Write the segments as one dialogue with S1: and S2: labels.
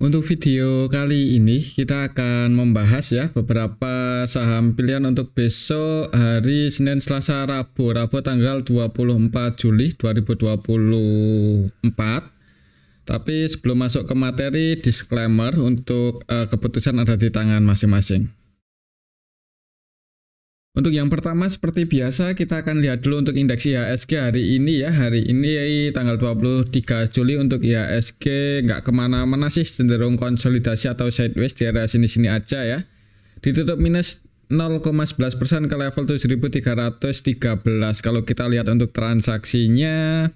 S1: Untuk video kali ini kita akan membahas ya beberapa saham pilihan untuk besok hari Senin, Selasa, Rabu tanggal 24 Juli 2024. Tapi sebelum masuk ke materi, disclaimer untuk keputusan ada di tangan masing-masing. Untuk yang pertama seperti biasa kita akan lihat dulu untuk indeks IHSG hari ini ya. Hari ini tanggal 23 Juli untuk IHSG nggak kemana-mana sih, cenderung konsolidasi atau sideways di area sini-sini aja ya. Ditutup minus 0,11% ke level 7.313. Kalau kita lihat untuk transaksinya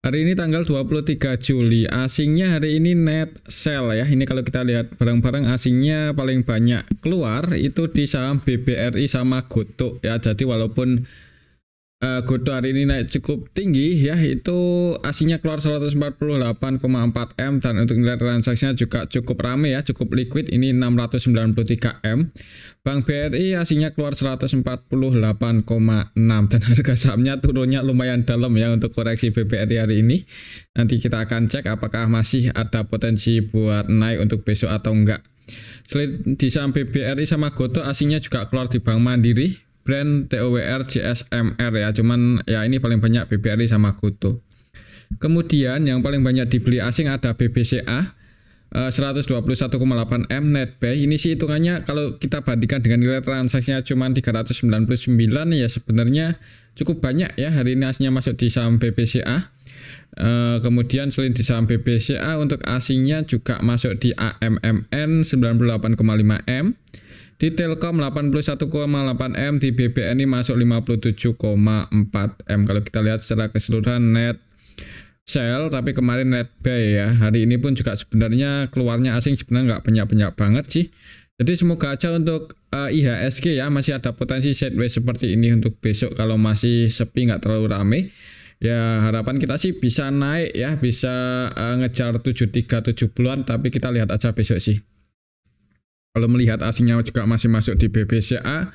S1: hari ini tanggal 23 Juli, asingnya hari ini net sell ya. Ini kalau kita lihat barang-barang asingnya paling banyak keluar itu di saham BBRI sama Gotoh ya. Jadi walaupun Gotoh hari ini naik cukup tinggi ya, itu asingnya keluar 148,4 M dan untuk nilai transaksinya juga cukup rame ya, cukup liquid, ini 693 M. Bank BRI asingnya keluar 148,6 dan harga sahamnya turunnya lumayan dalam ya untuk koreksi BBRI hari ini. Nanti kita akan cek apakah masih ada potensi buat naik untuk besok atau enggak. Selain di saham BBRI sama Gotoh, asingnya juga keluar di Bank Mandiri, brand TOWR, JSMR ya. Cuman ya ini paling banyak BBRI sama Gotoh. Kemudian yang paling banyak dibeli asing ada BBCA 121,8 M net buy. Ini sih hitungannya kalau kita bandingkan dengan nilai transaksinya cuma 399 ya, sebenarnya cukup banyak ya. Hari ini asingnya masuk di saham BBCA. Kemudian selain di saham BBCA, untuk asingnya juga masuk di AMMN 98,5 M, di Telkom 81,8 M, di BBNI masuk 57,4 M. Kalau kita lihat secara keseluruhan net sell, tapi kemarin net buy ya. Hari ini pun juga sebenarnya keluarnya asing sebenarnya nggak banyak-banyak banget sih. Jadi semoga aja untuk IHSG ya masih ada potensi sideways seperti ini untuk besok. Kalau masih sepi, nggak terlalu rame ya, harapan kita sih bisa naik ya, bisa ngejar 73-70-an, tapi kita lihat aja besok sih. Kalau melihat asingnya juga masih masuk di BBCA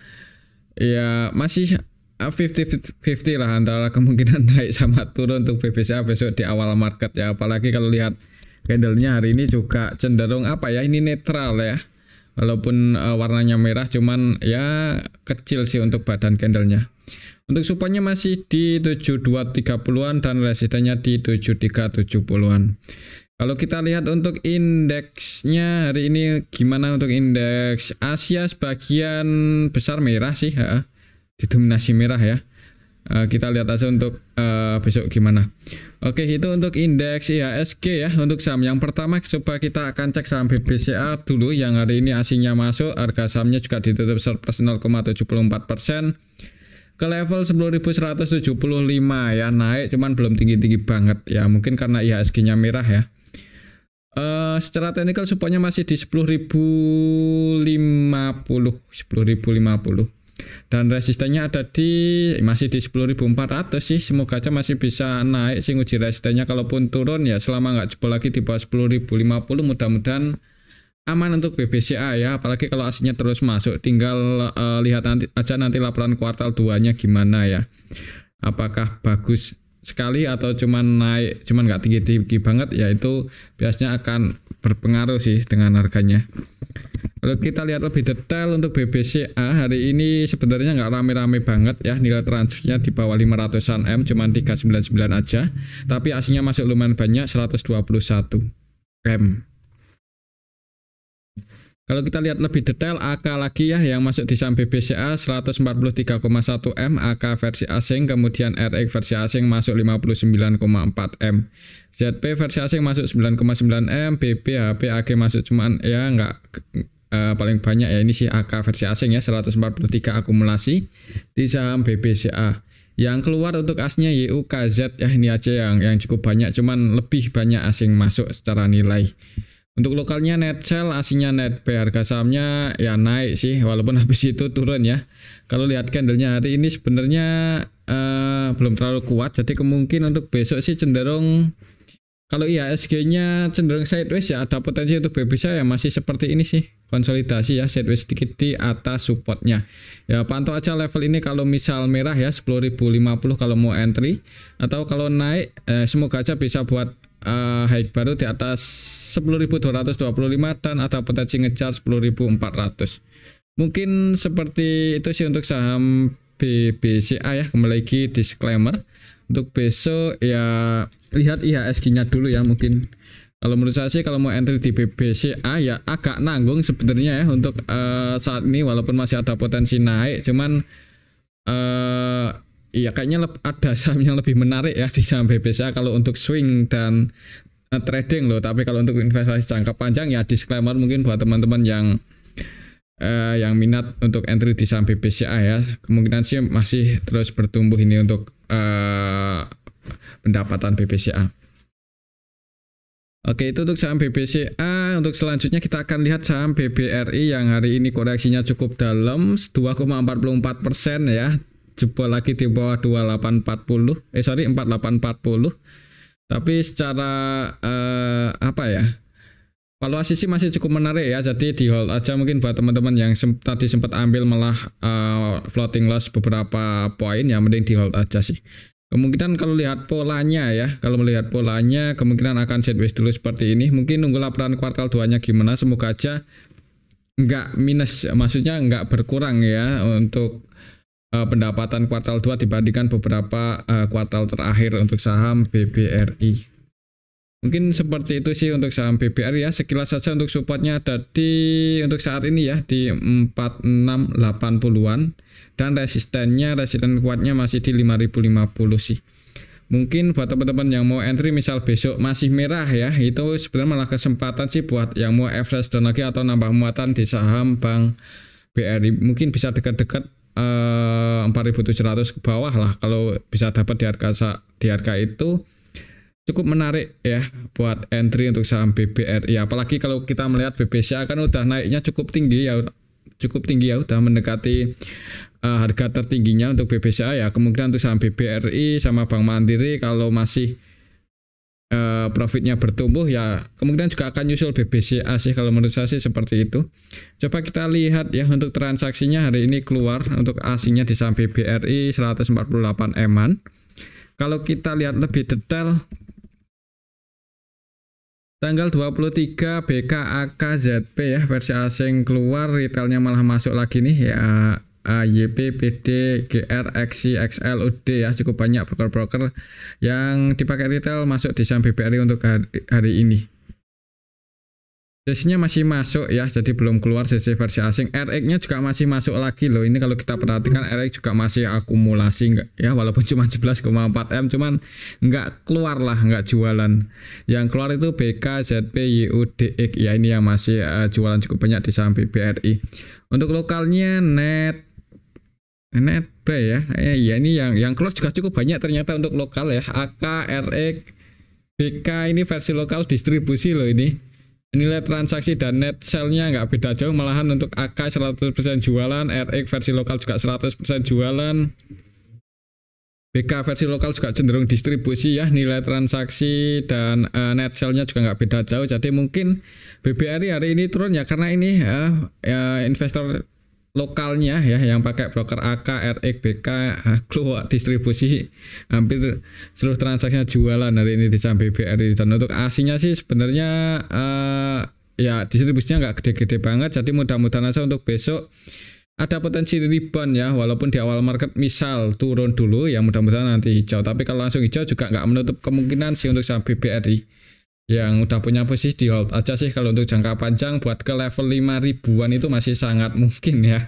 S1: ya, masih 50-50 lah antara kemungkinan naik sama turun untuk BBCA besok di awal market ya. Apalagi kalau lihat candlenya hari ini juga cenderung apa ya, ini netral ya, walaupun warnanya merah, cuman ya kecil sih untuk badan candlenya. Untuk supportnya masih di 7230-an dan resistennya di 7370-an. Kalau kita lihat untuk indeksnya hari ini gimana, untuk indeks Asia sebagian besar merah sih ya, didominasi merah ya. Kita lihat aja untuk besok gimana. Oke, itu untuk indeks IHSG ya. Untuk saham yang pertama coba kita akan cek saham BBCA dulu yang hari ini asingnya masuk. Harga sahamnya juga ditutup surplus 0,74% ke level 10.175 ya, naik cuman belum tinggi-tinggi banget ya, mungkin karena IHSG-nya merah ya. Secara teknikal supportnya masih di 10.050 dan resistennya ada di masih di 10.400 sih. Semoga aja masih bisa naik sih uji resistennya. Kalaupun turun ya selama nggak jebol lagi di bawah 10.050, mudah-mudahan aman untuk BBCA ya. Apalagi kalau aslinya terus masuk, tinggal lihat nanti laporan kuartal 2-nya gimana ya, apakah bagus sekali atau cuman naik cuman nggak tinggi-tinggi banget ya, itu biasanya akan berpengaruh sih dengan harganya. Kalau kita lihat lebih detail untuk BBCA hari ini sebenarnya nggak rame-rame banget ya, nilai transaksinya di bawah 500-an M, cuman 399 aja, tapi aslinya masuk lumayan banyak 121 M. Kalau kita lihat lebih detail AK lagi ya, yang masuk di saham BBCA 143,1 M AK versi asing, kemudian RX versi asing masuk 59,4 M, ZP versi asing masuk 9,9 M, BB HP AG masuk cuman ya nggak paling banyak ya, ini sih AK versi asing ya 143 akumulasi di saham BBCA. Yang keluar untuk asnya YUKZ ya, ini aja yang cukup banyak, cuman lebih banyak asing masuk secara nilai. Untuk lokalnya net sell, aslinya net buy, harga sahamnya ya naik sih walaupun habis itu turun ya. Kalau lihat candlenya hari ini sebenarnya belum terlalu kuat, jadi kemungkinan untuk besok sih cenderung, kalau IHSG-nya cenderung sideways ya, ada potensi untuk BBCA ya masih seperti ini sih, konsolidasi ya, sideways sedikit di atas supportnya ya. Pantau aja level ini, kalau misal merah ya 10.050 kalau mau entry, atau kalau naik semoga aja bisa buat high baru di atas 10.225 dan ada potensi ngejar 10.400. Mungkin seperti itu sih untuk saham BBCA ya. Kembali lagi disclaimer, untuk besok ya lihat IHSG-nya dulu ya. Mungkin kalau menurut saya sih kalau mau entry di BBCA ya agak nanggung sebenarnya ya untuk saat ini, walaupun masih ada potensi naik, cuman ya kayaknya ada saham yang lebih menarik ya di saham BBCA kalau untuk swing dan trading loh. Tapi kalau untuk investasi jangka panjang ya disclaimer, mungkin buat teman-teman yang minat untuk entry di saham BBCA ya, kemungkinan sih masih terus bertumbuh ini untuk pendapatan BBCA. Oke, itu untuk saham BBCA. Untuk selanjutnya kita akan lihat saham BBRI yang hari ini koreksinya cukup dalam 2,44% ya, jebol lagi di bawah 4840. Tapi secara valuasi sih masih cukup menarik ya, jadi di hold aja mungkin buat teman-teman yang tadi sempat ambil malah floating loss beberapa poin ya, mending di hold aja sih. Kemungkinan kalau lihat polanya ya, kemungkinan akan sideways dulu seperti ini. Mungkin nunggu laporan kuartal 2-nya gimana, semoga aja nggak minus, maksudnya nggak berkurang ya untuk pendapatan kuartal 2 dibandingkan beberapa kuartal terakhir untuk saham BBRI. Mungkin seperti itu sih untuk saham BBRI ya. Sekilas saja untuk supportnya ada untuk saat ini ya di 4680-an, dan resisten kuatnya masih di 5050 sih. Mungkin buat teman-teman yang mau entry misal besok masih merah ya, itu sebenarnya malah kesempatan sih buat yang mau fresh down lagi atau nambah muatan di saham Bank BRI. Mungkin bisa dekat-dekat 4.700 ke bawah lah, kalau bisa dapat di harga itu cukup menarik ya buat entry untuk saham BBRI. Apalagi kalau kita melihat BBCA kan udah naiknya cukup tinggi ya, udah mendekati harga tertingginya untuk BBCA ya. Kemungkinan untuk saham BBRI sama Bank Mandiri kalau masih profitnya bertumbuh ya, kemungkinan juga akan nyusul BBCA sih, kalau menurut saya sih seperti itu. Coba kita lihat ya untuk transaksinya hari ini keluar untuk asingnya di saham BBRI 148 M-an. Kalau kita lihat lebih detail, tanggal 23 BKAKZP ya, versi asing keluar, retailnya malah masuk lagi nih ya, YP, PD, GR, XI, XL, UD ya, cukup banyak broker-broker yang dipakai retail masuk di saham BBRI untuk hari ini. CC-nya masih masuk ya, jadi belum keluar CC versi asing. RX-nya juga masih masuk lagi loh. Ini kalau kita perhatikan RX juga masih akumulasi enggak ya, walaupun cuma 11,4 M, cuman enggak keluar lah, enggak jualan. Yang keluar itu BK, ZP, YUDX ya, ini yang masih jualan cukup banyak di saham BBRI. Untuk lokalnya NetBuy ya, ya ini yang keluar juga cukup banyak ternyata untuk lokal ya. AK, RX, BK ini versi lokal distribusi loh ini. Nilai transaksi dan net sell-nya nggak beda jauh, malahan untuk AK 100% jualan, RX versi lokal juga 100% jualan, BK versi lokal juga cenderung distribusi ya. Nilai transaksi dan net sell-nya juga nggak beda jauh. Jadi mungkin BBRI hari ini turun ya karena ini investor lokalnya ya yang pakai broker AK, RX, BK keluar distribusi, hampir seluruh transaksinya jualan hari ini di saham BBRI. Dan untuk asingnya sih sebenarnya ya distribusinya nggak gede-gede banget, jadi mudah-mudahan aja untuk besok ada potensi rebound ya, walaupun di awal market misal turun dulu ya, mudah-mudahan nanti hijau. Tapi kalau langsung hijau juga nggak menutup kemungkinan sih untuk saham BBRI. Yang udah punya posisi di hold aja sih kalau untuk jangka panjang, buat ke level 5.000-an itu masih sangat mungkin ya.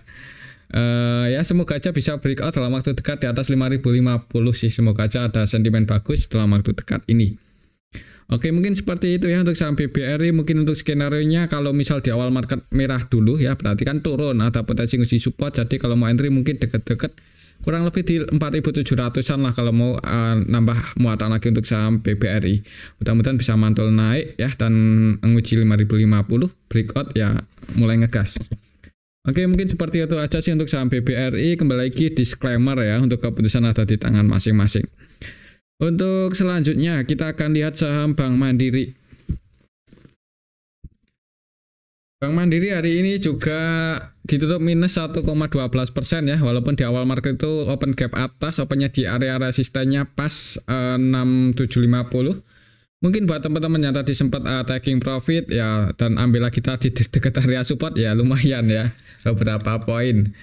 S1: Ya semoga aja bisa breakout dalam waktu dekat di atas 5.050 sih, semoga aja ada sentimen bagus dalam waktu dekat ini. Oke, mungkin seperti itu ya untuk saham BBRI. Mungkin untuk skenario-nya kalau misal di awal market merah dulu ya, berarti kan turun, ada potensi nguji support. Jadi kalau mau entry mungkin deket-deket kurang lebih di 4.700-an lah kalau mau nambah muatan lagi untuk saham BBRI. Mudah-mudahan bisa mantul naik ya dan menguji 5.050, breakout ya mulai ngegas. Oke, mungkin seperti itu aja sih untuk saham BBRI. Kembali lagi disclaimer ya, untuk keputusan ada di tangan masing-masing. Untuk selanjutnya kita akan lihat saham Bank Mandiri. Bank Mandiri hari ini juga ditutup minus 1,12% ya, walaupun di awal market itu open gap atas, opennya di area resistennya pas 6750. Mungkin buat teman-teman yang tadi sempat taking profit ya dan ambil lagi tadi di dekat area support ya lumayan ya beberapa poin.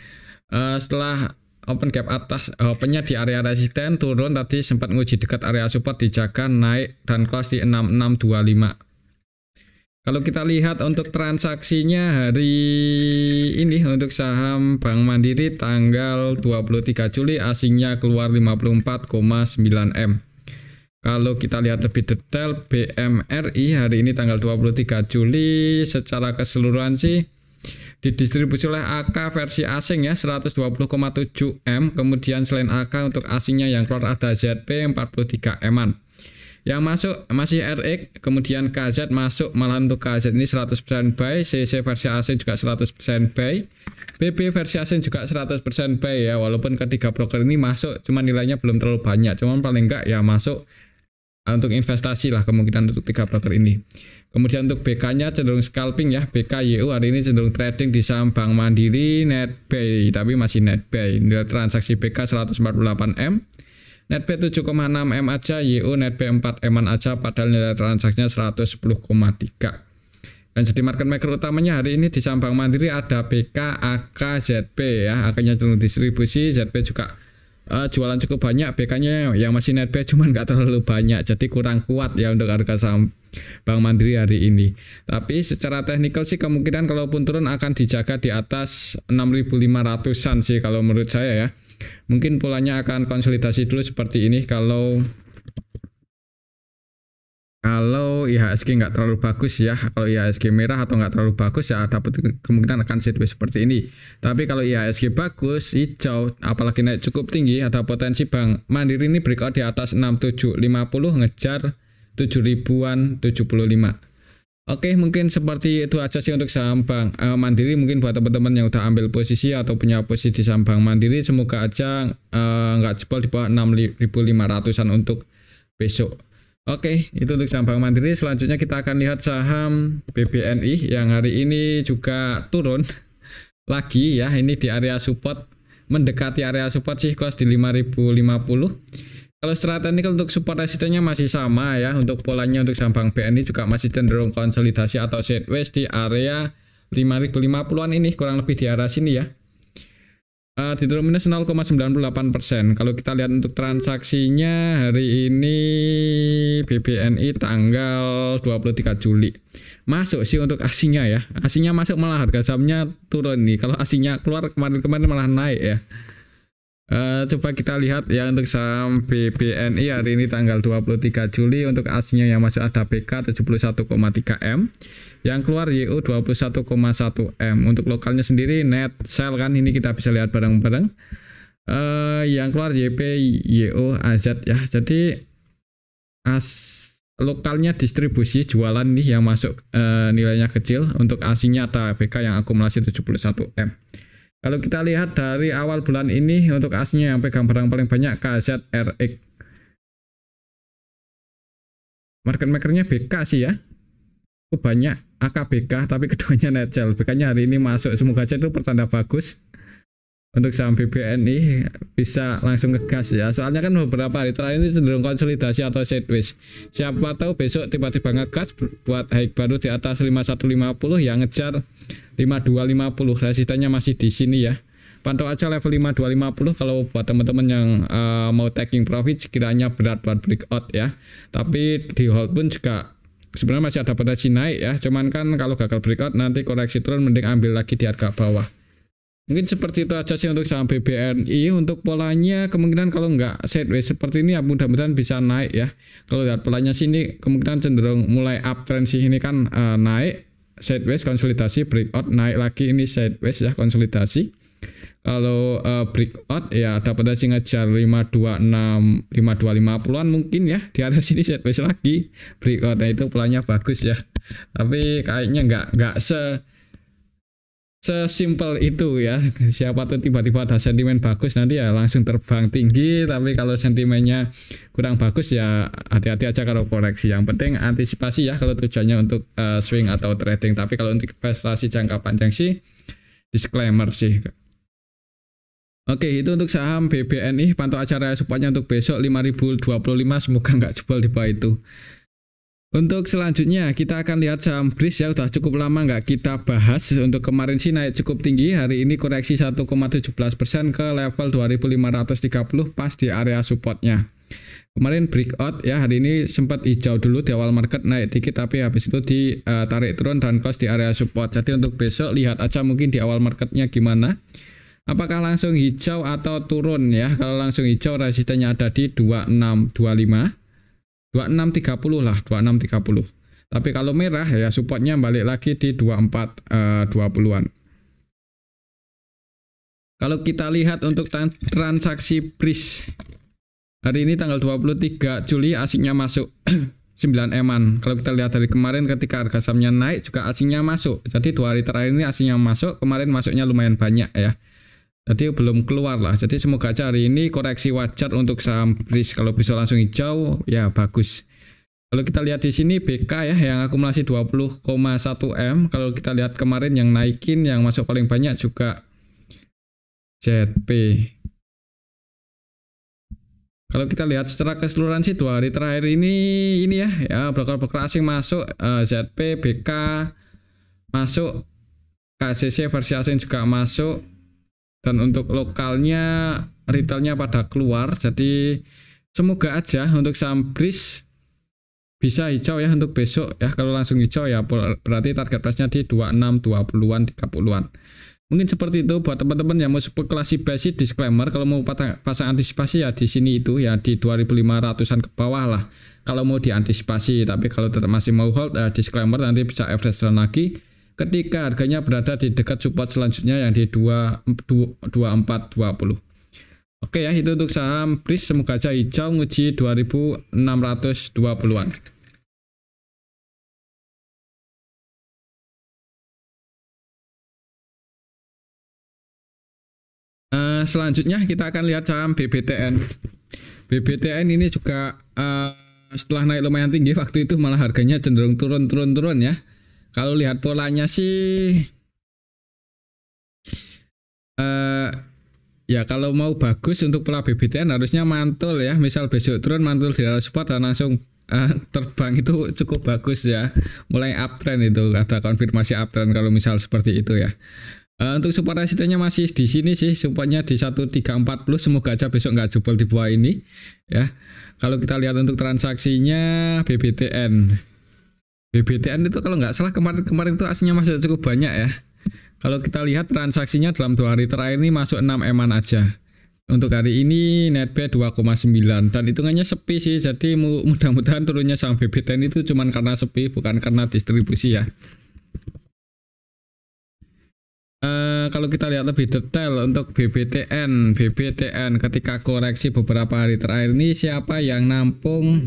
S1: Setelah open gap atas, opennya di area resisten, turun tadi sempat nguji dekat area support, dijaga naik dan close di 6625. Kalau kita lihat untuk transaksinya hari ini untuk saham Bank Mandiri tanggal 23 Juli asingnya keluar 54,9 M. Kalau kita lihat lebih detail BMRI hari ini tanggal 23 Juli secara keseluruhan sih didistribusi oleh AK versi asing ya 120,7 M. Kemudian selain AK untuk asingnya yang keluar ada ZP 43 M-an. Yang masuk masih RX, kemudian KZ masuk, malah untuk KZ ini 100% buy, CC versi asing juga 100% buy, BP versi asing juga 100% buy ya, walaupun ketiga broker ini masuk, cuma nilainya belum terlalu banyak, cuman paling enggak ya masuk untuk investasi lah kemungkinan untuk tiga broker ini. Kemudian untuk BK-nya cenderung scalping ya, BKYU hari ini cenderung trading di saham Bank Mandiri net buy, tapi masih net buy. Nilai transaksi BK 148 M. Net B 7,6 M aja, YU net B 4 M aja, padahal nilai transaksinya 110,3. Dan jadi market maker utamanya hari ini di saham Bank Mandiri ada BK, AK, ZP ya. AK-nya cenderung distribusi, ZP juga jualan cukup banyak, BK-nya yang masih net B cuman nggak terlalu banyak, jadi kurang kuat ya untuk harga saham Bank Mandiri hari ini. Tapi secara teknikal sih kemungkinan kalaupun turun akan dijaga di atas 6.500-an sih kalau menurut saya ya. Mungkin polanya akan konsolidasi dulu seperti ini kalau IHSG nggak terlalu bagus ya. Kalau IHSG merah atau nggak terlalu bagus ya ada kemungkinan akan sideways seperti ini. Tapi kalau IHSG bagus, hijau, apalagi naik cukup tinggi, ada potensi Bank Mandiri ini breakout di atas 6750 ngejar 7.000-an 75. Oke, mungkin seperti itu aja sih untuk saham Bank Mandiri. Mungkin buat teman-teman yang udah ambil posisi atau punya posisi saham Bank Mandiri, semoga aja nggak jebol di bawah 6.500-an untuk besok. Oke, itu untuk saham Bank Mandiri. Selanjutnya kita akan lihat saham BBNI yang hari ini juga turun lagi ya. Ini di area support, mendekati area support sih, close di 5.050. Kalau secara teknikal untuk support resistennya masih sama ya. Untuk polanya untuk saham Bank BNI juga masih cenderung konsolidasi atau sideways di area 5.050-an ini, kurang lebih di arah sini ya. Di minus 0,98%. Kalau kita lihat untuk transaksinya hari ini BBNI tanggal 23 Juli. Masuk sih untuk asingnya ya. Asingnya masuk malah harga sahamnya turun nih. Kalau asingnya keluar kemarin-kemarin malah naik ya. Coba kita lihat ya untuk saham BBNI hari ini tanggal 23 Juli. Untuk asingnya yang masuk ada BK 71,3 M, yang keluar YU 21,1 M. Untuk lokalnya sendiri net sell kan, ini kita bisa lihat bareng-bareng. Yang keluar YP, YO, AZ ya. Jadi lokalnya distribusi jualan nih yang masuk nilainya kecil. Untuk asingnya ada BK yang akumulasi 71 M. Kalau kita lihat dari awal bulan ini untuk asingnya yang pegang barang paling banyak KZRX. Market makernya BK sih ya. Cukup banyak AKBK, tapi keduanya net sell. BK-nya hari ini masuk, semoga aja itu pertanda bagus. Untuk saham BBNI bisa langsung ngegas ya. Soalnya kan beberapa hari terakhir ini cenderung konsolidasi atau sideways. Siapa tahu besok tiba-tiba ngegas buat high baru di atas 5150 yang ngejar 5250. Resistennya masih di sini ya. Pantau aja level 5250 kalau buat teman-teman yang mau taking profit sekiranya berat buat breakout ya. Tapi di hold pun juga sebenarnya masih ada potensi naik ya. Cuman kan kalau gagal breakout nanti koreksi turun, mending ambil lagi di harga bawah. Mungkin seperti itu aja sih untuk saham BBNI. Untuk polanya kemungkinan kalau nggak sideways seperti ini ya mudah-mudahan bisa naik ya. Kalau lihat polanya sini kemungkinan cenderung mulai uptrend sih, ini kan naik, sideways konsolidasi, breakout, naik lagi, ini sideways ya konsolidasi. Kalau breakout ya ada potensi ngejar 526 5250-an mungkin ya. Di area sini sideways lagi, breakout, nah itu polanya bagus ya. Tapi kayaknya nggak sesimpel itu ya. Siapa tuh tiba-tiba ada sentimen bagus nanti ya langsung terbang tinggi, tapi kalau sentimennya kurang bagus ya hati-hati aja kalau koreksi. Yang penting antisipasi ya kalau tujuannya untuk swing atau trading. Tapi kalau untuk investasi jangka panjang sih disclaimer sih. Oke, itu untuk saham BBNI. Pantau acara supportnya untuk besok 5025, semoga nggak jebol di bawah itu. Untuk selanjutnya kita akan lihat saham BRIS ya, udah cukup lama nggak kita bahas. Untuk kemarin sih naik cukup tinggi, hari ini koreksi 1,17% ke level 2530 pas di area supportnya. Kemarin breakout ya, hari ini sempat hijau dulu di awal market, naik dikit tapi habis itu ditarik turun dan close di area support. Jadi untuk besok lihat aja mungkin di awal marketnya gimana. Apakah langsung hijau atau turun ya? Kalau langsung hijau resistennya ada di 2625. 2630 lah, 2630. Tapi kalau merah ya supportnya balik lagi di 2420-an. Kalau kita lihat untuk transaksi BRIS hari ini tanggal 23 Juli asingnya masuk 9 eman. Kalau kita lihat dari kemarin ketika harga sahamnya naik juga asingnya masuk. Jadi 2 hari terakhir ini asingnya masuk, kemarin masuknya lumayan banyak ya. Jadi belum keluar lah. Jadi semoga aja hari ini koreksi wajar untuk saham BRIS. Kalau bisa langsung hijau ya bagus. Kalau kita lihat di sini BK ya yang akumulasi 20,1 M. Kalau kita lihat kemarin yang naikin yang masuk paling banyak juga ZP. Kalau kita lihat secara keseluruhan sih 2 hari terakhir ini ya broker-broker asing masuk, ZP, BK masuk, KCC versi asing juga masuk. Dan untuk lokalnya, retailnya pada keluar. Jadi semoga aja untuk saham BRIS bisa hijau ya untuk besok ya. Kalau langsung hijau ya berarti target price-nya di 2620-an, 30-an. Mungkin seperti itu buat teman-teman yang mau spekulasi basic. Disclaimer, kalau mau pasang antisipasi ya di sini itu ya di 2500-an ke bawah lah. Kalau mau diantisipasi, tapi kalau tetap masih mau hold disclaimer nanti bisa average lagi. Ketika harganya berada di dekat support selanjutnya yang di 2420. Oke ya, itu untuk saham BRIS. Semoga aja hijau nguji 2620-an. Selanjutnya kita akan lihat saham BBTN. BBTN ini juga setelah naik lumayan tinggi, waktu itu malah harganya cenderung turun ya. Kalau lihat polanya sih ya kalau mau bagus untuk pola BBTN harusnya mantul ya. Misal besok turun mantul di area support dan langsung terbang, itu cukup bagus ya. Mulai uptrend, itu ada konfirmasi uptrend kalau misal seperti itu ya. Untuk support resistennya masih di sini sih, supportnya di 1340. Semoga aja besok nggak jebol di bawah ini ya. Kalau kita lihat untuk transaksinya BBTN itu kalau nggak salah kemarin itu aslinya masuk cukup banyak ya. Kalau kita lihat transaksinya dalam 2 hari terakhir ini masuk 6 eman aja. Untuk hari ini net B 2,9 dan hitungannya sepi sih. Jadi mudah-mudahan turunnya saham BBTN itu cuma karena sepi, bukan karena distribusi ya. Kalau kita lihat lebih detail untuk BBTN ketika koreksi beberapa hari terakhir ini siapa yang nampung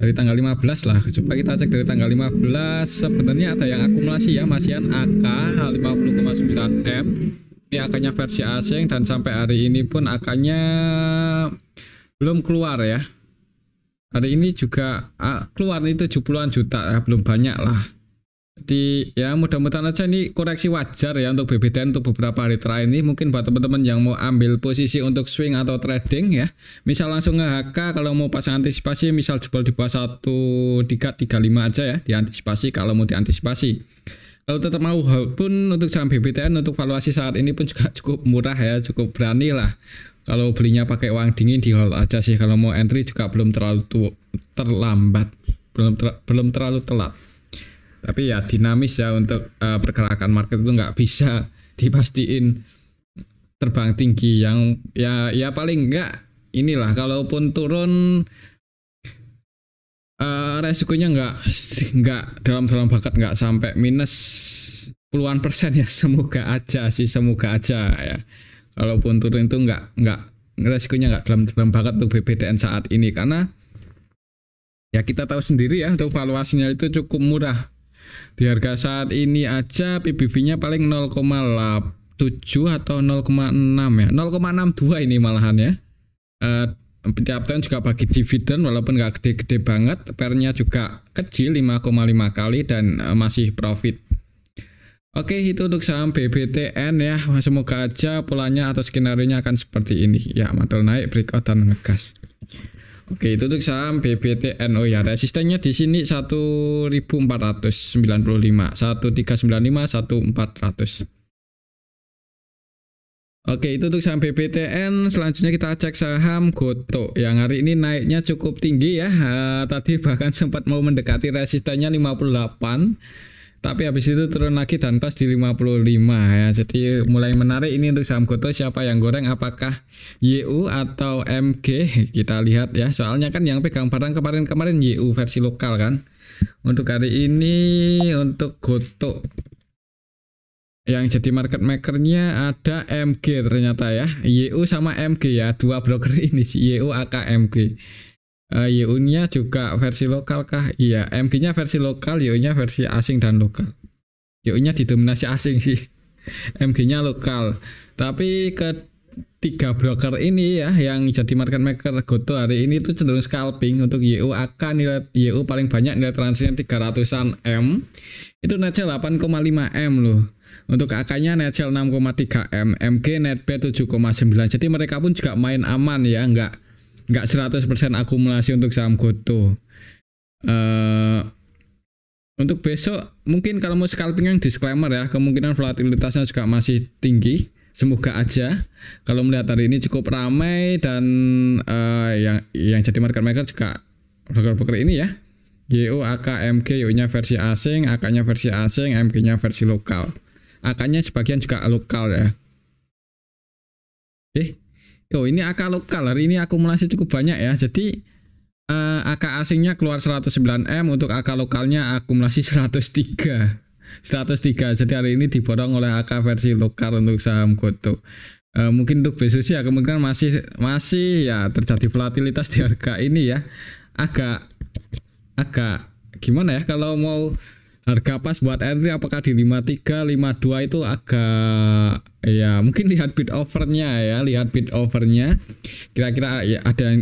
S1: dari tanggal 15 lah. Coba kita cek dari tanggal 15. Sebenarnya ada yang akumulasi ya, masihan AK 50,9 M. Ini AK-nya versi asing dan sampai hari ini pun AK-nya belum keluar ya. Hari ini juga keluar itu 70-an juta ya, belum banyak lah. Jadi ya mudah-mudahan aja ini koreksi wajar ya untuk BBTN untuk beberapa hari terakhir ini. Mungkin buat teman-teman yang mau ambil posisi untuk swing atau trading ya, misal langsung nge-HK, kalau mau pasang antisipasi misal jebol di bawah 1335 aja ya, diantisipasi kalau mau diantisipasi. Kalau tetap mau hold pun untuk saham BBTN untuk valuasi saat ini pun juga cukup murah ya, cukup berani lah. Kalau belinya pakai uang dingin di hold aja sih. Kalau mau entry juga belum terlalu terlambat, belum terlalu telat. Tapi ya dinamis ya untuk pergerakan market itu nggak bisa dipastiin terbang tinggi. Yang ya paling enggak inilah, kalaupun turun resikonya nggak dalam banget, nggak sampai minus puluhan persen ya. Semoga aja ya. Kalaupun turun itu nggak resikonya nggak dalam banget untuk BBTN saat ini, karena ya kita tahu sendiri ya untuk valuasinya itu cukup murah. Di harga saat ini aja PBV-nya paling 0,7 atau 0,6 ya, 0,62 ini malahan ya. Tiap tahun juga bagi dividen walaupun nggak gede-gede banget, pernya juga kecil 5,5 kali dan masih profit. Oke, itu untuk saham BBTN ya. Semoga aja polanya atau skenario nya akan seperti ini ya, modal naik, breakout dan ngegas. Oke, itu untuk saham BBTN. Oh ya, resistennya di sini 1495, 1395, 1400. Oke, itu untuk saham BBTN. Selanjutnya kita cek saham Gotoh yang hari ini naiknya cukup tinggi ya. Tadi bahkan sempat mau mendekati resistennya 58. Tapi habis itu turun lagi dan close di 55 ya. Jadi mulai menarik ini untuk saham Gotoh. Siapa yang goreng, apakah YU atau MG? Kita lihat ya. Soalnya kan yang pegang barang kemarin YU versi lokal kan. Untuk hari ini untuk Gotoh yang jadi market makernya ada MG ternyata ya. YU sama MG ya. Dua broker ini sih, YU AK MG. YU-nya juga versi lokal kah? Iya, MG-nya versi lokal, YU-nya versi asing dan lokal. YU-nya didominasi asing sih, MG-nya lokal. Tapi ketiga broker ini ya yang jadi market maker Gotoh hari ini itu cenderung scalping. Untuk YU AK nilai YU paling banyak nilai transaksinya 300-an M. Itu net sell 8,5 M loh. Untuk AK-nya net sell 6,3 M, MG net B 7,9. Jadi mereka pun juga main aman ya, nggak 100% akumulasi untuk saham Gotoh. Untuk besok mungkin kalau mau scalping yang disclaimer ya, kemungkinan volatilitasnya juga masih tinggi. Semoga aja. Kalau melihat hari ini cukup ramai dan yang jadi market maker juga broker-broker ini ya. YU, AK, MG, YU-nya versi asing, AK-nya versi asing, MG-nya versi lokal. AK-nya sebagian juga lokal ya. Ini AK lokal hari ini akumulasi cukup banyak ya. Jadi AK asingnya keluar 109 M, untuk AK lokalnya akumulasi 103. Jadi hari ini diborong oleh AK versi lokal untuk saham Gotoh. Mungkin untuk besok sih ya kemungkinan masih ya terjadi volatilitas di harga ini ya. Agak gimana ya kalau mau harga pas buat entry, apakah di 53, 52 itu agak ya mungkin lihat bid overnya ya, kira-kira ya ada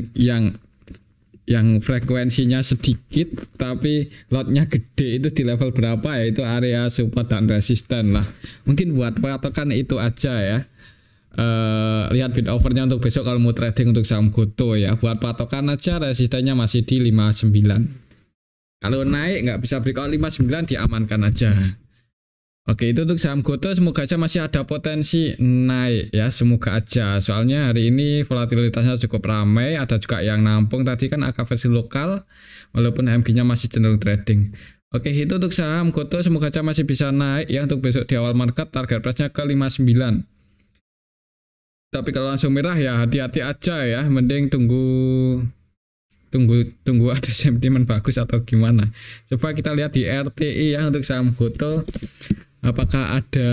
S1: yang frekuensinya sedikit tapi lotnya gede, itu di level berapa ya, itu area support dan resisten lah. Mungkin buat patokan itu aja ya. Lihat bid overnya untuk besok kalau mau trading untuk saham Gotoh ya. Buat patokan aja resistennya masih di 59. Kalau naik nggak bisa breakout 59, diamankan aja. Oke, itu untuk saham Gotoh. Semoga aja masih ada potensi naik ya, semoga aja. Soalnya hari ini volatilitasnya cukup ramai. Ada juga yang nampung tadi kan AK versi lokal, walaupun MG-nya masih cenderung trading. Oke, itu untuk saham Gotoh. Semoga aja masih bisa naik ya untuk besok di awal market. Target price-nya ke 59. Tapi kalau langsung merah ya hati-hati aja ya. Mending tunggu ada sentimen bagus atau gimana. Coba kita lihat di RTI ya untuk saham Gotoh, apakah ada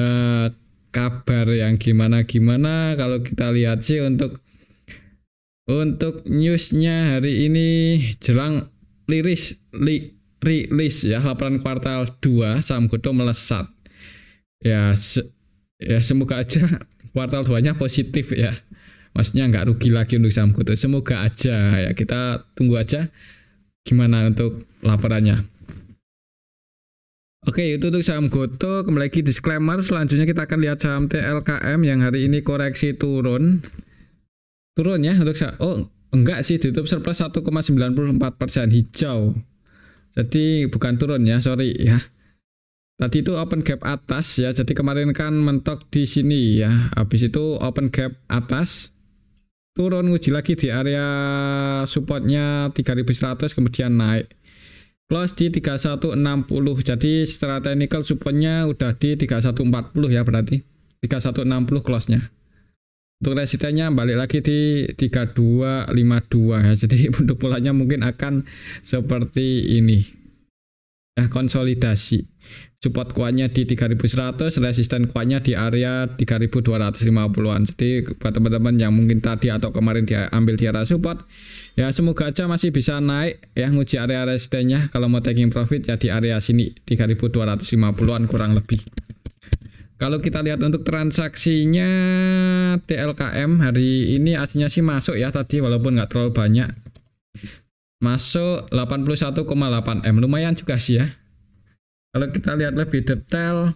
S1: kabar yang gimana. Kalau kita lihat sih untuk newsnya hari ini jelang rilis ya, laporan kuartal 2 saham Gotoh melesat ya. Semoga aja kuartal 2-nya positif ya. Maksudnya nggak rugi lagi untuk saham Gotoh. Semoga aja ya, kita tunggu aja gimana untuk laporannya. Oke, itu untuk saham Gotoh. Kembali lagi disclaimer, selanjutnya kita akan lihat saham TLKM yang hari ini koreksi turun ya untuk enggak sih, ditutup surplus 1,94%, hijau. Jadi bukan turun ya, sorry ya. Tadi itu open gap atas ya. Jadi kemarin kan mentok di sini ya. Habis itu open gap atas, turun nguji lagi di area supportnya 3100, kemudian naik close di 3160. Jadi secara teknikal supportnya udah di 3140 ya, berarti 3160 close nya. Untuk resistennya balik lagi di 3252 ya. Jadi untuk polanya mungkin akan seperti ini ya, konsolidasi. Support kuatnya di 3100, resisten kuatnya di area 3250-an. Jadi buat teman-teman yang mungkin tadi atau kemarin dia ambil di area support ya, semoga aja masih bisa naik ya, nguji area resistennya. Kalau mau taking profit ya di area sini 3250-an kurang lebih. Kalau kita lihat untuk transaksinya TLKM hari ini aslinya sih masuk ya tadi, walaupun nggak terlalu banyak. Masuk 81,8 M, lumayan juga sih ya. Kalau kita lihat lebih detail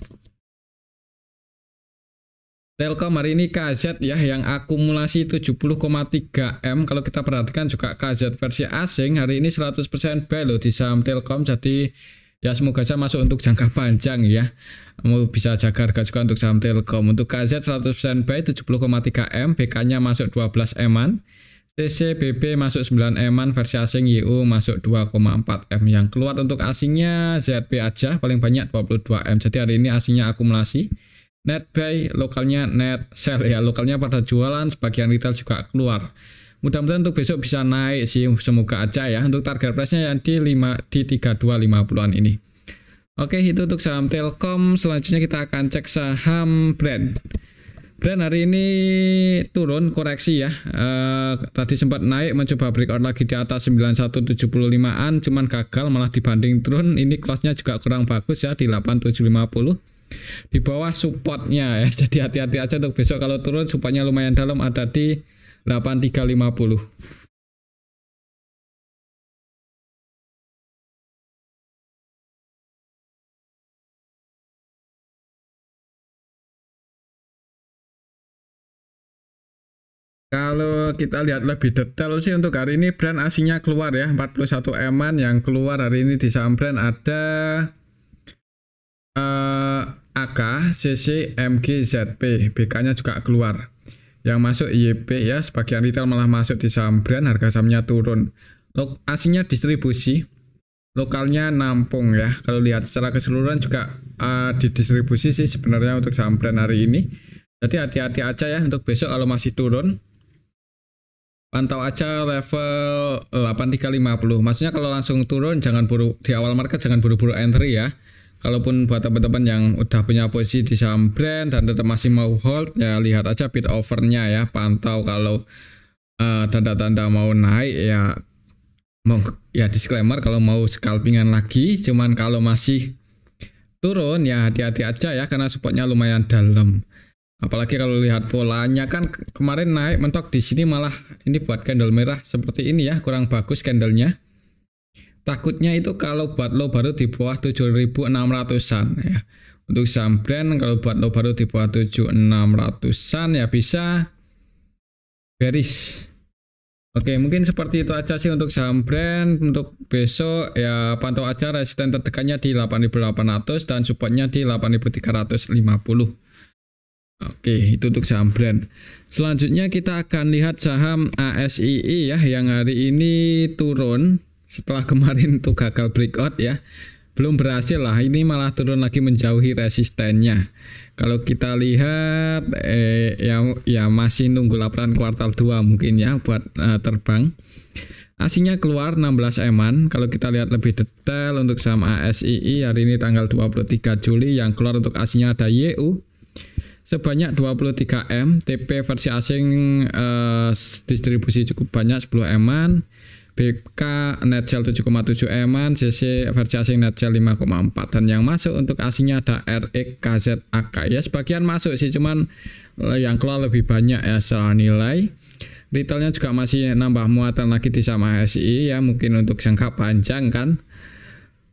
S1: Telkom hari ini KZ ya yang akumulasi 70,3 M. Kalau kita perhatikan juga KZ versi asing hari ini 100% buy loh di saham Telkom. Jadi ya semoga saja masuk untuk jangka panjang ya. Mau bisa jaga harga juga untuk saham Telkom. Untuk KZ 100% buy 70,3 M, BK-nya masuk 12 M-an. CCBB masuk 9 M-an, versi asing YU masuk 2,4 M. Yang keluar untuk asingnya ZP aja paling banyak 22 M. Jadi hari ini asingnya akumulasi. Net buy, lokalnya net sell ya, lokalnya pada jualan, sebagian retail juga keluar. Mudah-mudahan untuk besok bisa naik sih, semoga aja ya. Untuk target price-nya yang di 3250-an ini. Oke, itu untuk saham Telkom. Selanjutnya kita akan cek saham Brand. Brand hari ini turun koreksi ya. Tadi sempat naik mencoba breakout lagi di atas 9175-an, cuman gagal malah dibanding turun. Ini close-nya juga kurang bagus ya di 8750. Di bawah supportnya ya, jadi hati-hati aja untuk besok kalau turun. Supportnya lumayan dalam, ada di 8350. Kalau kita lihat lebih detail sih untuk hari ini Brand asingnya keluar ya, 41 M-an. Yang keluar hari ini di saham Brand ada AK, CC, MG, ZP, BK-nya juga keluar. Yang masuk YP ya, sebagian retail malah masuk di saham Brand, harga sahamnya turun. Asingnya distribusi, lokalnya nampung ya. Kalau lihat secara keseluruhan juga didistribusi sih sebenarnya untuk saham Brand hari ini. Jadi hati-hati aja ya untuk besok kalau masih turun. Pantau aja level 8350. Maksudnya kalau langsung turun jangan buru di awal market, jangan buru-buru entry ya. Kalaupun buat teman-teman yang udah punya posisi di saham Brand dan tetap masih mau hold ya, lihat aja bid overnya ya, pantau kalau tanda-tanda mau naik ya, disclaimer kalau mau scalpingan lagi. Cuman kalau masih turun ya hati-hati aja ya, karena supportnya lumayan dalam. Apalagi kalau lihat polanya kan kemarin naik mentok di sini, malah ini buat candle merah seperti ini ya, kurang bagus candlenya. Takutnya itu kalau buat low baru di bawah 7600-an ya. Untuk saham Brand kalau buat low baru di bawah 7600-an ya bisa bearish. Oke, mungkin seperti itu aja sih untuk saham Brand. Untuk besok ya pantau aja resisten tertekannya di 8800 dan supportnya di 8350. Oke, itu untuk saham Brand. Selanjutnya kita akan lihat saham ASII ya, yang hari ini turun setelah kemarin tuh gagal breakout ya. Belum berhasil lah, ini malah turun lagi menjauhi resistennya. Kalau kita lihat ya masih nunggu laporan kuartal 2 mungkin ya buat terbang. Asingnya keluar 16 M-an. Kalau kita lihat lebih detail untuk saham ASII hari ini tanggal 23 Juli, yang keluar untuk asingnya ada YU sebanyak 23 M, TP versi asing distribusi cukup banyak 10 M-an, BK net sell 7,7 M-an, CC versi asing net sell 5,4, dan yang masuk untuk asingnya ada RX, KZ, AK ya, sebagian masuk sih, cuman yang keluar lebih banyak ya secara nilai. Retailnya juga masih nambah muatan lagi di sama ASI ya, mungkin untuk jangka panjang kan.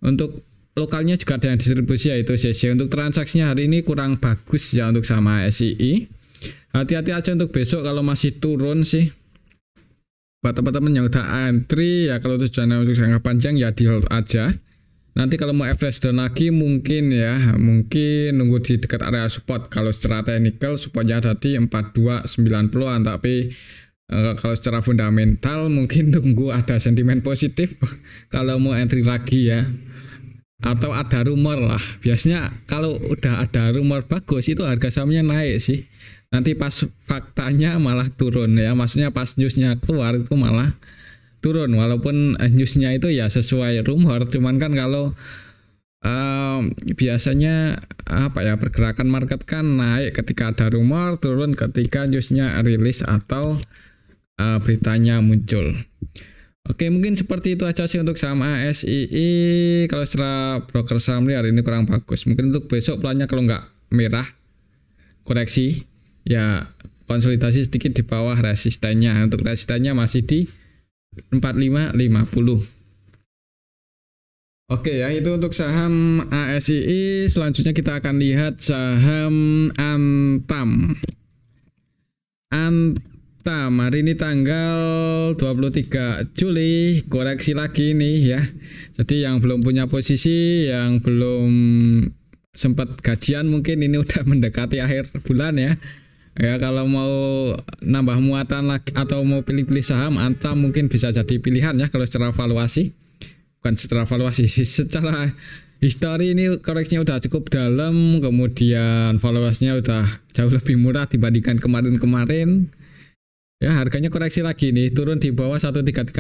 S1: Untuk lokalnya juga ada yang distribusi yaitu CC. Untuk transaksinya hari ini kurang bagus ya untuk sama ASI. Hati-hati aja untuk besok kalau masih turun sih. Buat teman-teman yang udah antri ya, kalau tujuannya untuk jangka panjang ya di hold aja. Nanti kalau mau average down lagi mungkin nunggu di dekat area support. Kalau secara technical supportnya ada di 4290-an, tapi kalau secara fundamental mungkin tunggu ada sentimen positif kalau mau entry lagi ya. Atau ada rumor lah. Biasanya kalau udah ada rumor bagus itu harga sahamnya naik sih. Nanti pas faktanya malah turun ya. Maksudnya pas newsnya keluar itu malah turun. Walaupun newsnya itu ya sesuai rumor. Cuman kan kalau biasanya pergerakan market kan naik ketika ada rumor, turun ketika newsnya rilis atau beritanya muncul. Oke, mungkin seperti itu aja sih untuk saham ASII. Kalau secara broker saham hari ini kurang bagus. Mungkin untuk besok pelannya kalau nggak merah koreksi ya, konsolidasi sedikit di bawah resistennya. Untuk resistennya masih di 4550. Oke ya, itu untuk saham ASII. Selanjutnya kita akan lihat saham Antam. Antam hari ini tanggal 23 Juli, koreksi lagi nih ya. Jadi yang belum punya posisi, yang belum sempat gajian mungkin ini udah mendekati akhir bulan ya. Ya kalau mau nambah muatan lagi atau mau pilih-pilih saham, Antam mungkin bisa jadi pilihan ya kalau secara valuasi. Bukan secara valuasi sih, secara histori ini koreksinya udah cukup dalam, kemudian valuasinya udah jauh lebih murah dibandingkan kemarin-kemarin. Ya harganya koreksi lagi nih, turun di bawah 1330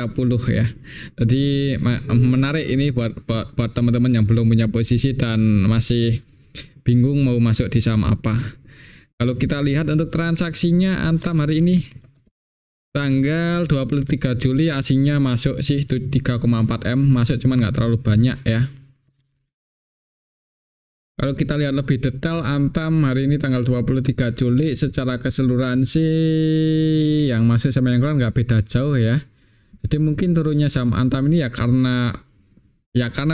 S1: ya. Jadi menarik ini buat teman-teman yang belum punya posisi dan masih bingung mau masuk di saham apa. Kalau kita lihat untuk transaksinya Antam hari ini tanggal 23 Juli asingnya masuk sih 3,4 M, masuk cuman nggak terlalu banyak ya. Kalau kita lihat lebih detail Antam hari ini tanggal 23 Juli secara keseluruhan sih yang masuk sama yang keluar nggak beda jauh ya. Jadi mungkin turunnya saham Antam ini ya karena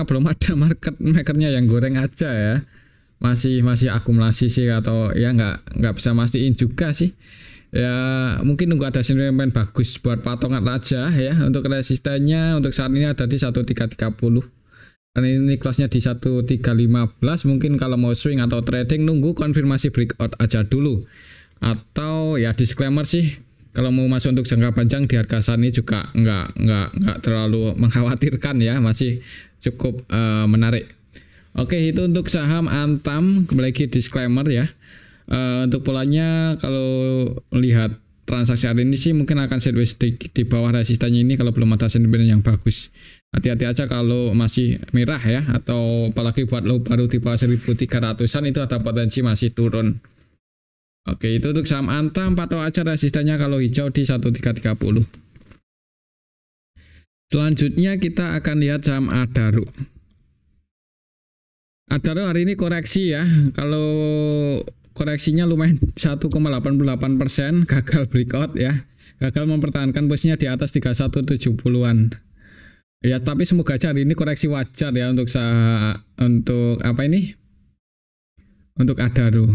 S1: belum ada market makernya yang goreng aja ya. Masih akumulasi sih atau ya nggak bisa mastiin juga sih. Ya mungkin nunggu ada sentimen bagus buat patongan aja ya. Untuk resistennya untuk saat ini ada di 1330 dan ini kelasnya di 1315. Mungkin kalau mau swing atau trading nunggu konfirmasi breakout aja dulu, atau ya disclaimer sih kalau mau masuk untuk jangka panjang di harga saat ini juga nggak terlalu mengkhawatirkan ya, masih cukup menarik. Oke, itu untuk saham Antam. Kembali lagi disclaimer ya. Untuk polanya kalau lihat transaksi hari ini sih mungkin akan sideways di bawah resistannya ini kalau belum ada sentimen yang bagus. Hati-hati aja kalau masih merah ya, atau apalagi buat low baru di bawah 1300-an itu ada potensi masih turun. Oke, itu untuk saham Antam. Patok aja resistannya kalau hijau di 1330. Selanjutnya kita akan lihat saham Adaro. Adaro hari ini koreksi ya. Kalau koreksinya lumayan 1,88%, gagal breakout ya. Gagal mempertahankan posisinya di atas 3170-an. Ya, tapi semoga aja hari ini koreksi wajar ya untuk apa ini? Untuk Adaro.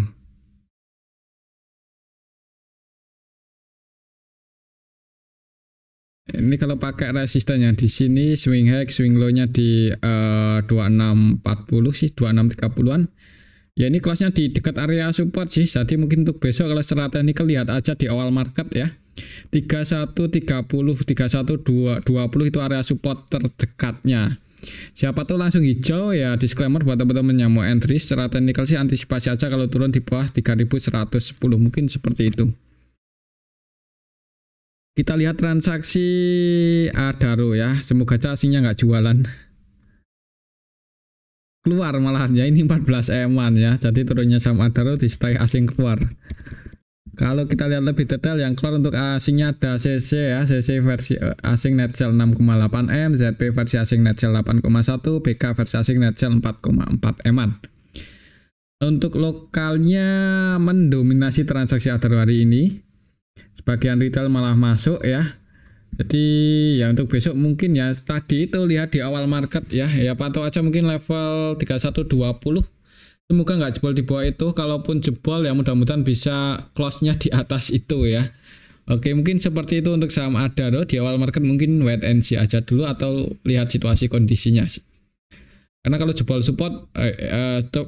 S1: Ini kalau pakai resistannya di sini swing high, swing low-nya di 2640 sih, 2630-an. Ya ini kelasnya di dekat area support sih. Jadi mungkin untuk besok kalau secara teknikal lihat aja di awal market ya. 3130, 3120 itu area support terdekatnya. Siapa tuh langsung hijau ya, disclaimer buat teman-teman yang mau entry secara teknikal sih antisipasi aja kalau turun di bawah 3110, mungkin seperti itu. Kita lihat transaksi Adaro ya. Semoga aja aslinya nggak jualan. Keluar malahan ya, ini 14 eman ya. Jadi turunnya saham Adaro di strike asing keluar. Kalau kita lihat lebih detail yang keluar untuk asingnya ada CC ya, CC versi asing net sell 6,8 M, ZP versi asing net sell 8,1, BK versi asing net sell 4,4 eman. Untuk lokalnya mendominasi transaksi Adaro hari ini. Sebagian retail malah masuk ya. Jadi ya untuk besok mungkin ya tadi itu lihat di awal market ya patok aja mungkin level 3120. Semoga nggak jebol di bawah itu. Kalaupun jebol ya mudah-mudahan bisa close-nya di atas itu ya. Oke, mungkin seperti itu untuk saham Adaro. Di awal market mungkin wait and see aja dulu atau lihat situasi kondisinya sih. Karena kalau jebol support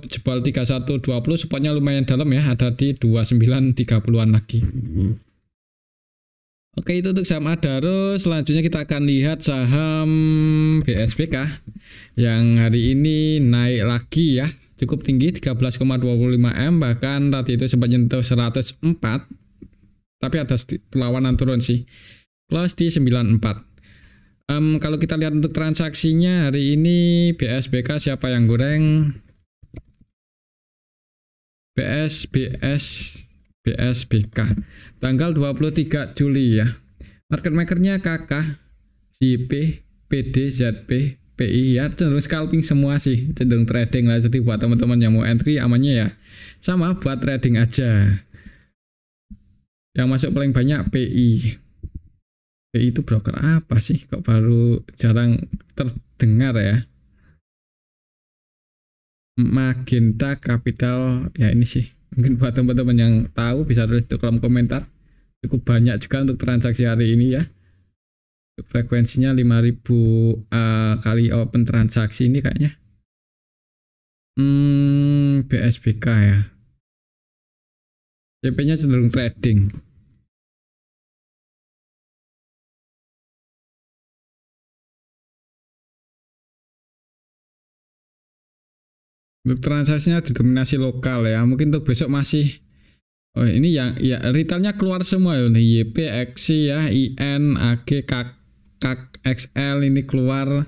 S1: jebol 3120 supportnya lumayan dalam ya, ada di 2930-an lagi. Oke, itu untuk saham Adaro. Selanjutnya kita akan lihat saham BSBK yang hari ini naik lagi ya, cukup tinggi 13,25 M, bahkan tadi itu sempat nyentuh 104 tapi ada perlawanan turun sih, close di 94. Kalau kita lihat untuk transaksinya hari ini BSBK siapa yang goreng? BSBK tanggal 23 Juli ya. Market makernya KK, JP, PD, ZP, PI ya, cenderung scalping semua sih, cenderung trading lah. Jadi buat teman-teman yang mau entry amannya ya sama buat trading aja. Yang masuk paling banyak PI. PI itu broker apa sih? Kok baru jarang terdengar ya? Magenta Capital ya, ini sih mungkin buat teman-teman yang tahu bisa tulis di kolom komentar. Cukup banyak juga untuk transaksi hari ini ya. Frekuensinya 5000 kali open transaksi ini kayaknya. BSBK ya. CP-nya cenderung trading. Untuk transaksinya didominasi lokal ya. Mungkin untuk besok masih. Oh ini yang ya retailnya keluar semua ya. YP, XI ya, IN, AG, KAK, XL ini keluar.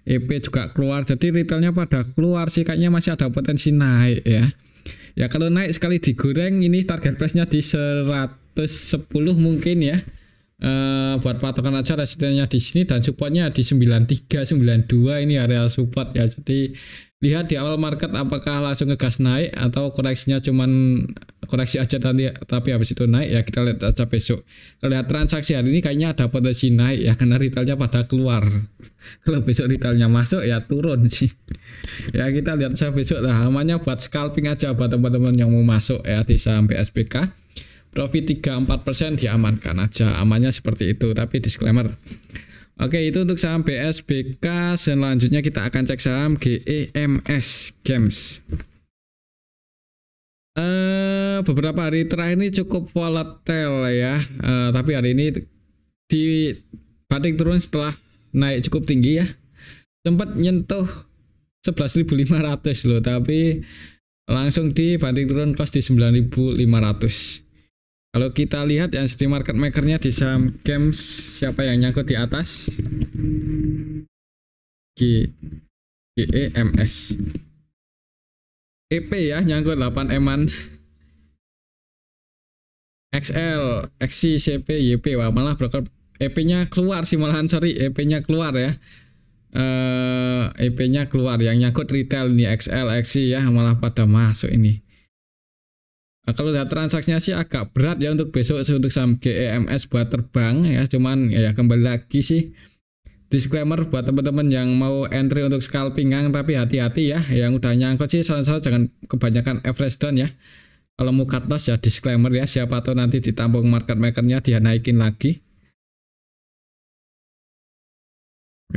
S1: EP juga keluar. Jadi retailnya pada keluar sih, kayaknya masih ada potensi naik ya. Ya kalau naik sekali digoreng ini target price-nya di 110 mungkin ya. Buat patokan aja resistennya di sini dan supportnya di 93 92 ini area support ya. Jadi lihat di awal market apakah langsung ngegas naik atau koreksinya cuman koreksi aja tadi tapi habis itu naik ya, kita lihat aja besok. Kalau lihat transaksi hari ini kayaknya ada potensi naik ya karena retailnya pada keluar. Kalau besok retailnya masuk ya turun sih. Ya kita lihat aja besok lah, namanya buat scalping aja buat teman-teman yang mau masuk ya di saham BSBK. Profit 3-4% diamankan aja, amannya seperti itu, tapi disclaimer. Oke, itu untuk saham BSBK. Selanjutnya kita akan cek saham GEMS Games. Beberapa hari terakhir ini cukup volatile ya. Tapi hari ini di banting turun setelah naik cukup tinggi ya. Sempat nyentuh 11.500 loh, tapi langsung dibanting turun close di 9.500. Kalau kita lihat yang jadi market makernya di saham games, siapa yang nyangkut di atas? GEMS. EP ya nyangkut 8 eman. XL, XC, CP, YP. Wah, malah broker EP-nya keluar sih malahan, sorry, EP-nya keluar ya. EP-nya keluar, yang nyangkut retail nih XL, XC ya, malah pada masuk ini. Nah, kalau lihat transaksinya sih agak berat ya untuk besok untuk saham GEMS buat terbang ya, cuman ya kembali lagi sih disclaimer buat teman-teman yang mau entry untuk scalpingan, tapi hati-hati ya, yang udah nyangkut sih saran-saran jangan kebanyakan average down ya. Kalau mau cut loss ya disclaimer ya, siapa tahu nanti ditampung market makernya dia naikin lagi.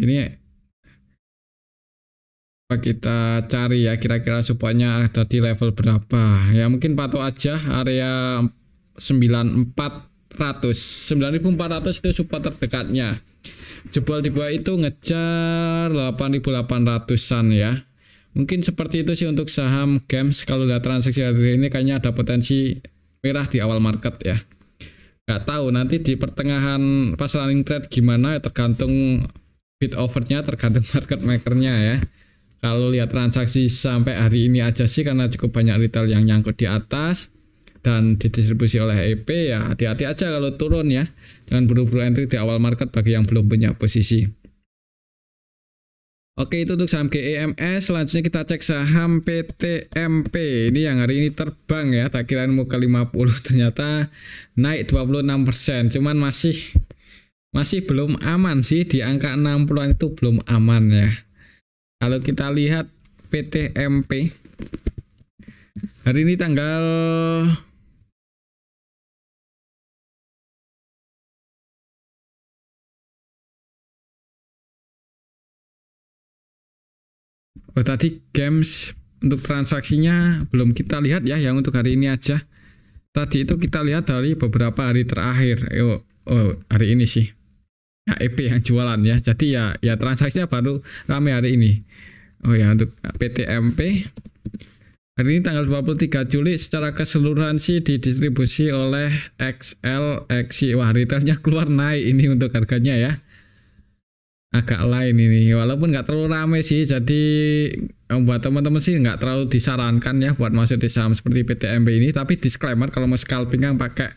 S1: Ini kita cari ya kira-kira supportnya ada di level berapa ya, mungkin patok aja area 9400 itu support terdekatnya. Jebol di bawah itu ngejar 8800-an ya, mungkin seperti itu sih untuk saham games. Kalau lihat transaksi hari ini kayaknya ada potensi merah di awal market ya, nggak tahu nanti di pertengahan pas running trade gimana ya, tergantung bid overnya, tergantung market makernya ya. Kalau lihat transaksi sampai hari ini aja sih karena cukup banyak retail yang nyangkut di atas dan didistribusi oleh EP ya, hati-hati aja kalau turun ya. Jangan buru-buru entry di awal market bagi yang belum punya posisi. Oke, itu untuk saham GEMS. Selanjutnya kita cek saham PTMP. Ini yang hari ini terbang ya, tak kirain mau ke 50 ternyata naik 26%. Cuman masih belum aman sih di angka 60-an, itu belum aman ya. Kalau kita lihat PTMP hari ini tanggal tadi games untuk transaksinya belum kita lihat ya, yang untuk hari ini aja. Tadi itu kita lihat dari beberapa hari terakhir. Hari ini sih ya EP yang jualan ya, jadi ya transaksinya baru ramai hari ini. Oh ya, untuk PTMP hari ini tanggal 23 Juli secara keseluruhan sih didistribusi oleh XL, XC. Wah, retailnya keluar naik ini untuk harganya ya, agak lain ini walaupun nggak terlalu ramai sih. Jadi buat teman-teman sih nggak terlalu disarankan ya buat masuk di saham seperti PTMP ini, tapi disclaimer kalau mau scalping kan pakai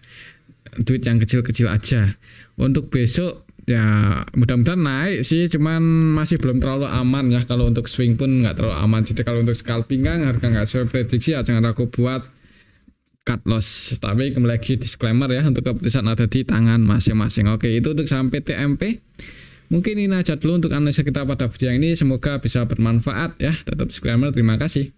S1: duit yang kecil-kecil aja. Untuk besok ya mudah-mudahan naik sih, cuman masih belum terlalu aman ya. Kalau untuk swing pun nggak terlalu aman. Jadi kalau untuk scalping kan harga nggak sesuai prediksi ya jangan ragu buat cut loss. Tapi kembali lagi disclaimer ya, untuk keputusan ada di tangan masing-masing. Oke, itu untuk saham PTMP. Mungkin ini aja dulu untuk analisa kita pada video ini, semoga bisa bermanfaat ya. Tetap disclaimer, terima kasih.